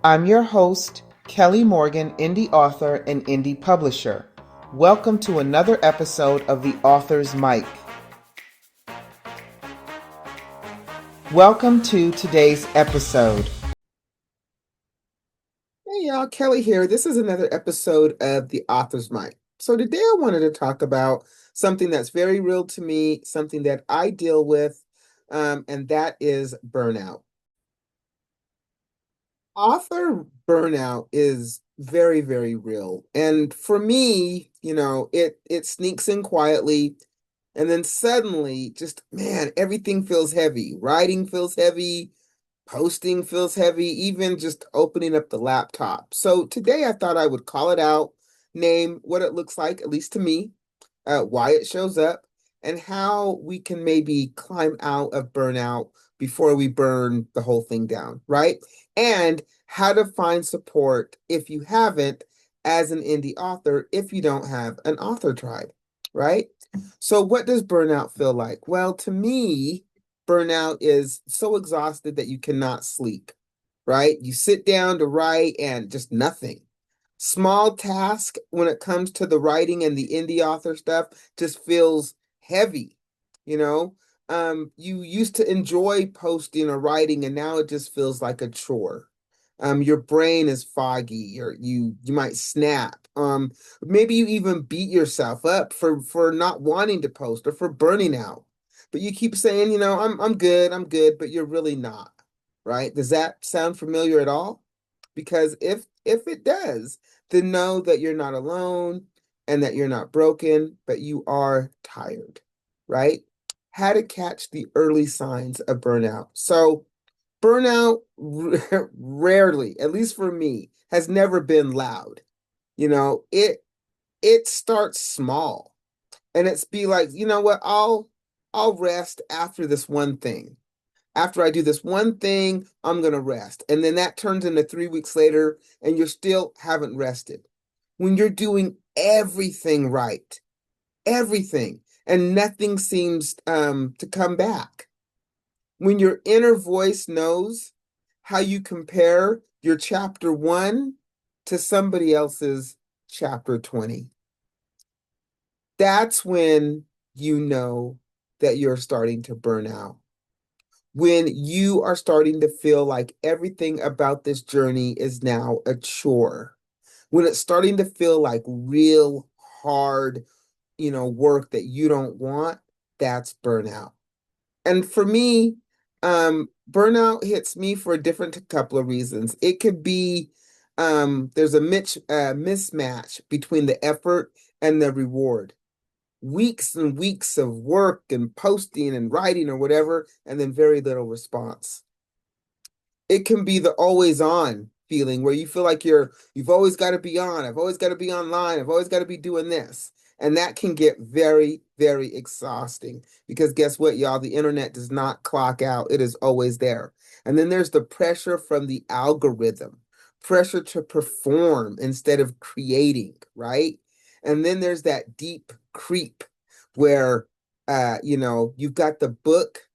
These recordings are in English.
I'm your host, Kelly Morgan, indie author and indie publisher. Welcome to another episode of The Author's Mic. Welcome to today's episode. Hey y'all, Kelly here. This is another episode of The Author's Mic. So today I wanted to talk about something that's very real to me, something that I deal with, and that is burnout. Author burnout is very, very real. And for me, it sneaks in quietly. And then suddenly, just man, everything feels heavy. Writing feels heavy, posting feels heavy, even just opening up the laptop. So today I thought I would call it out, name what it looks like, at least to me, why it shows up, and how we can maybe climb out of burnout before we burn the whole thing down, right? And how to find support if you haven't as an indie author, if you don't have an author tribe, right? So, what does burnout feel like? Well, to me, burnout is so exhausted that you cannot sleep, right? You sit down to write and just nothing. Small task when it comes to the writing and the indie author stuff just feels heavy, you know? You used to enjoy posting or writing, and now it just feels like a chore. Your brain is foggy, or you might snap. Maybe you even beat yourself up for not wanting to post or for burning out. But you keep saying, I'm good, but you're really not, right? Does that sound familiar at all? Because if it does, then know that you're not alone and that you're not broken, but you are tired, right? How to catch the early signs of burnout. So burnout rarely, at least for me, has never been loud. It starts small, and it's be like, you know what, I'll rest after this one thing. After I do this one thing, I'm gonna rest. And then that turns into 3 weeks later, and you still haven't rested. When you're doing everything right, everything, and nothing seems to come back. When your inner voice knows how you compare your chapter 1 to somebody else's chapter 20, that's when you know that you're starting to burn out. When you are starting to feel like everything about this journey is now a chore. When it's starting to feel like real hard, work that you don't want, that's burnout. And for me, burnout hits me for a different couple of reasons. It could be there's a mismatch between the effort and the reward. Weeks and weeks of work and posting and writing or whatever, and then very little response. It can be the always on feeling where you feel like you've always got to be on. I've always got to be online. I've always got to be doing this. And that can get very, very exhausting because guess what, y'all? The internet does not clock out. It is always there. And then there's the pressure from the algorithm, pressure to perform instead of creating, right? And then there's that deep creep where, you've got the book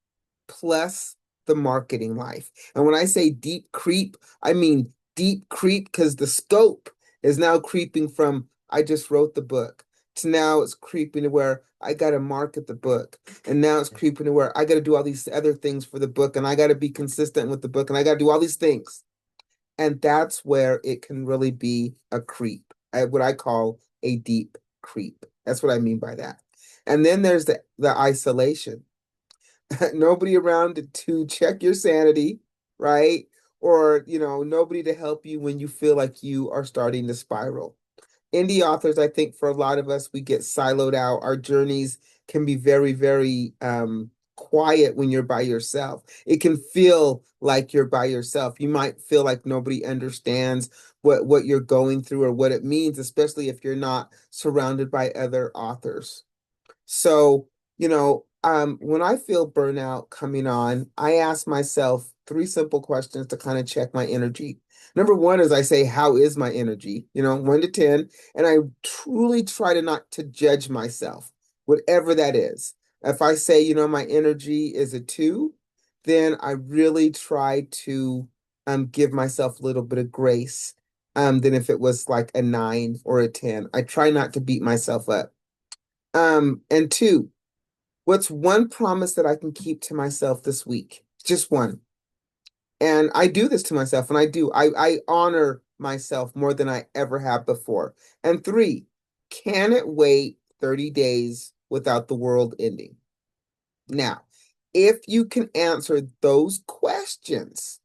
plus the marketing life. And when I say deep creep, I mean deep creep because the scope is now creeping from I just wrote the book to now it's creeping to where I got to market the book. And now it's creeping to where I got to do all these other things for the book and I got to be consistent with the book and I got to do all these things. And that's where it can really be a creep, what I call a deep creep. That's what I mean by that. And then there's the isolation. Nobody around to check your sanity, right? Or, nobody to help you when you feel like you are starting to spiral. Indie authors, I think for a lot of us, we get siloed out. Our journeys can be very, very quiet when you're by yourself. It can feel like you're by yourself. You might feel like nobody understands what you're going through or what it means, especially if you're not surrounded by other authors. So, when I feel burnout coming on, I ask myself three simple questions to kind of check my energy. Number one is I say, how is my energy? 1 to 10. And I truly try to not to judge myself, whatever that is. If I say, my energy is a 2, then I really try to give myself a little bit of grace than if it was like a 9 or a 10. I try not to beat myself up. And two, what's one promise that I can keep to myself this week? Just one. And I do this to myself, and I do. I honor myself more than I ever have before. And three, can it wait 30 days without the world ending? Now, if you can answer those questions,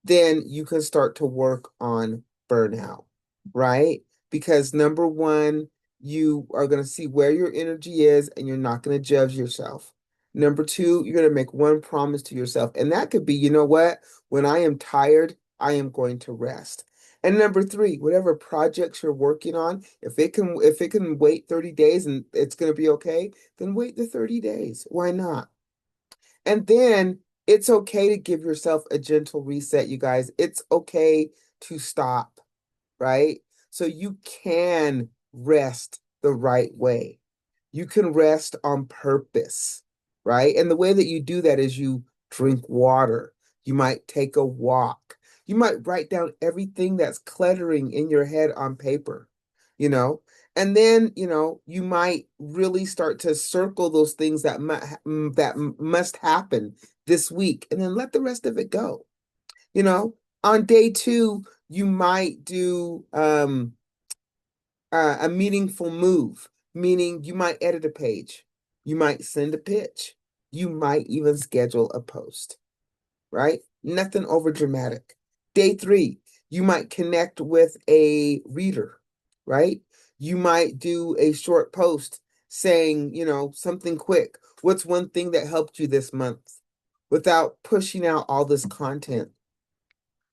then you can start to work on burnout, right? Because number one, you are going to see where your energy is and you're not going to judge yourself. Number two, you're going to make one promise to yourself, and that could be, you know what? When I am tired, I am going to rest. And number three, whatever projects you're working on, if it can wait 30 days and it's going to be okay, then wait the 30 days. Why not? And then it's okay to give yourself a gentle reset, you guys. It's okay to stop, right? So you can rest the right way. You can rest on purpose, right? And the way that you do that is you drink water. You might take a walk. You might write down everything that's cluttering in your head on paper, you know? And then, you might really start to circle those things that must happen this week and then let the rest of it go. You know, on day two, you might do a meaningful move, meaning you might edit a page, you might send a pitch, you might even schedule a post, right? Nothing over dramatic. Day three, you might connect with a reader, right? You might do a short post saying, something quick. What's one thing that helped you this month without pushing out all this content?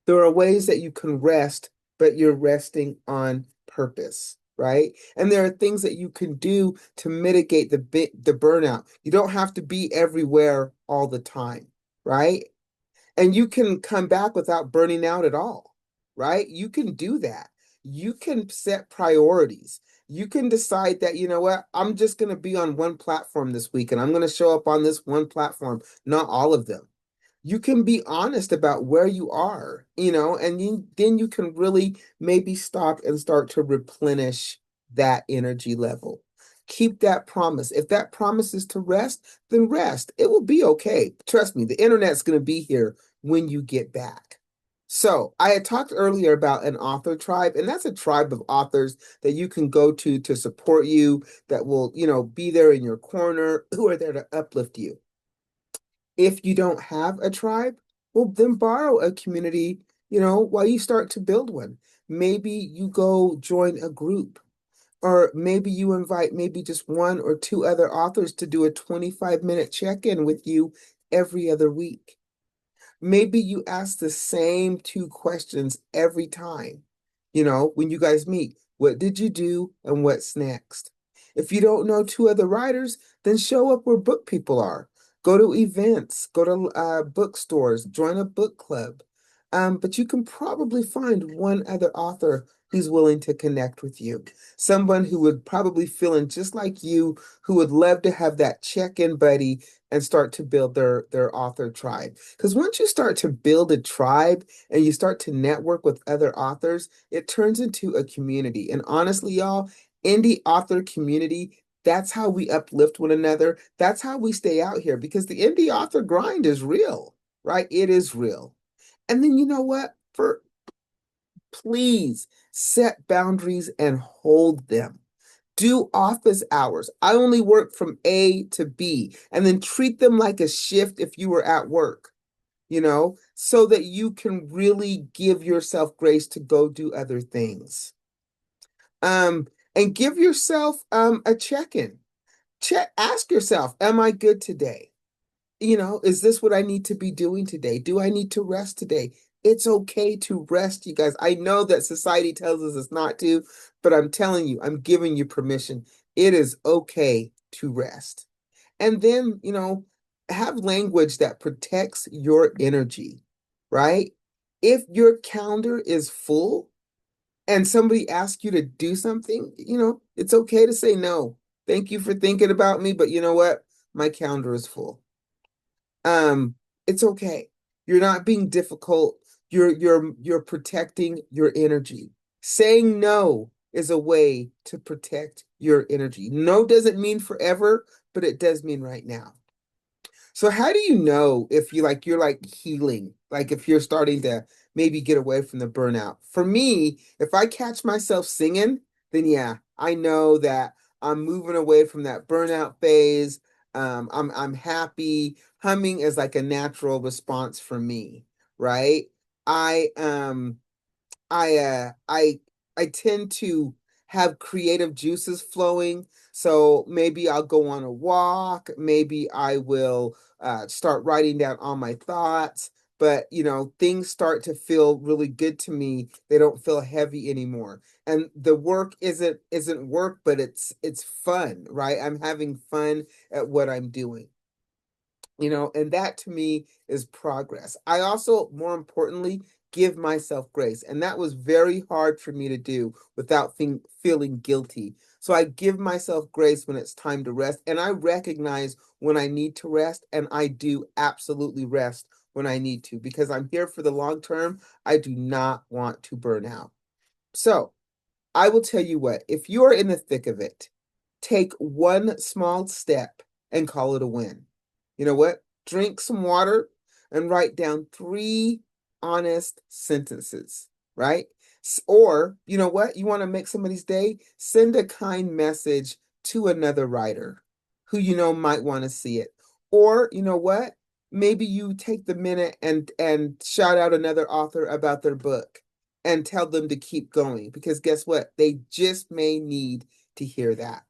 There are ways that you can rest, but you're resting on purpose, right? And there are things that you can do to mitigate the burnout. You don't have to be everywhere all the time, right? And you can come back without burning out at all, right? You can do that. You can set priorities. You can decide that, you know what, I'm just going to be on one platform this week and I'm going to show up on this one platform, not all of them. You can be honest about where you are, and then you can really maybe stop and start to replenish that energy level. Keep that promise. If that promise is to rest, then rest. It will be okay. Trust me, the internet's going to be here when you get back. So, I had talked earlier about an author tribe, and that's a tribe of authors that you can go to support you, that will, be there in your corner, who are there to uplift you. If you don't have a tribe, well, then borrow a community, while you start to build one. Maybe you go join a group, or maybe you invite maybe just one or two other authors to do a 25-minute check-in with you every other week. Maybe you ask the same two questions every time, when you guys meet. What did you do and what's next? If you don't know two other writers, then show up where book people are. Go to events, go to bookstores, join a book club. But you can probably find one other author who's willing to connect with you. Someone who would probably feeling just like you, who would love to have that check-in buddy and start to build their author tribe. Because once you start to build a tribe and you start to network with other authors, it turns into a community. And honestly, y'all, indie author community, that's how we uplift one another. That's how we stay out here, because the indie author grind is real, right? It is real. And then you know what? Please set boundaries and hold them. Do office hours. I only work from A to B, and then treat them like a shift if you were at work, so that you can really give yourself grace to go do other things. Um, and give yourself a check-in. Ask yourself, am I good today? Is this what I need to be doing today? Do I need to rest today? It's okay to rest, you guys. I know that society tells us it's not to, but I'm telling you, I'm giving you permission. It is okay to rest. And then, have language that protects your energy, right? If your calendar is full and somebody asks you to do something, it's okay to say no. Thank you for thinking about me, but you know what? My calendar is full. Um, it's okay. You're not being difficult. You're protecting your energy. Saying no is a way to protect your energy. No doesn't mean forever, but it does mean right now. So how do you know if you're like healing, like if you're starting to maybe get away from the burnout? For me, if I catch myself singing, then yeah, I know that I'm moving away from that burnout phase. I'm happy. Humming is like a natural response for me, right? I um I tend to have creative juices flowing. So maybe I'll go on a walk. Maybe I will start writing down all my thoughts. But things start to feel really good to me. They don't feel heavy anymore. And the work isn't work, but it's fun, right? I'm having fun at what I'm doing. And that to me is progress. I also, more importantly, give myself grace. And that was very hard for me to do without feeling guilty. So I give myself grace when it's time to rest. And I recognize when I need to rest. And I do absolutely rest when I need to because I'm here for the long term. I do not want to burn out. So, I will tell you what, if you are in the thick of it, take one small step and call it a win. You know what? Drink some water and write down three honest sentences, right? Or, you know what? You want to make somebody's day? Send a kind message to another writer who you know might want to see it. Or, you know what? Maybe you take the minute and shout out another author about their book and tell them to keep going because guess what? They just may need to hear that.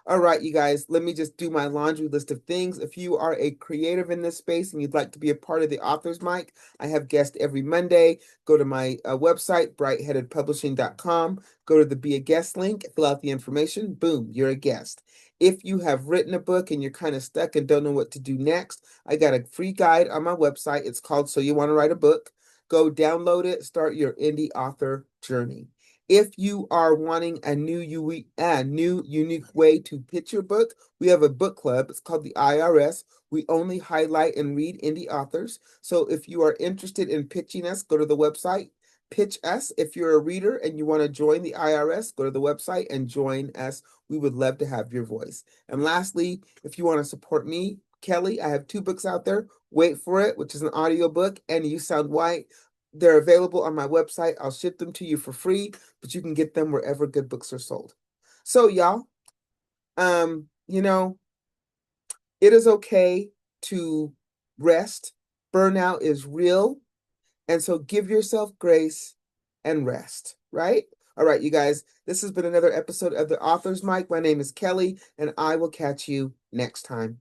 All right, you guys, let me just do my laundry list of things. If you are a creative in this space and you'd like to be a part of the Author's Mic, I have guests every Monday. Go to my website, brightheadedpublishing.com. Go to the Be a Guest link, fill out the information. Boom, you're a guest. If you have written a book and you're kind of stuck and don't know what to do next, I got a free guide on my website. It's called So You Want to Write a Book. Go download it, start your indie author journey. If you are wanting a new unique way to pitch your book, we have a book club. It's called the IRS. We only highlight and read indie authors. So if you are interested in pitching us, go to the website, pitch us. If you're a reader and you want to join the IRS, go to the website and join us. We would love to have your voice. And lastly, if you want to support me, Kelly, I have two books out there. Wait for It, which is an audiobook, and You Sound White. They're available on my website. I'll ship them to you for free, but you can get them wherever good books are sold. So y'all, you know, it is okay to rest. Burnout is real. And so give yourself grace and rest, right? All right, you guys, this has been another episode of the Author's Mic. My name is Kelly, and I will catch you next time.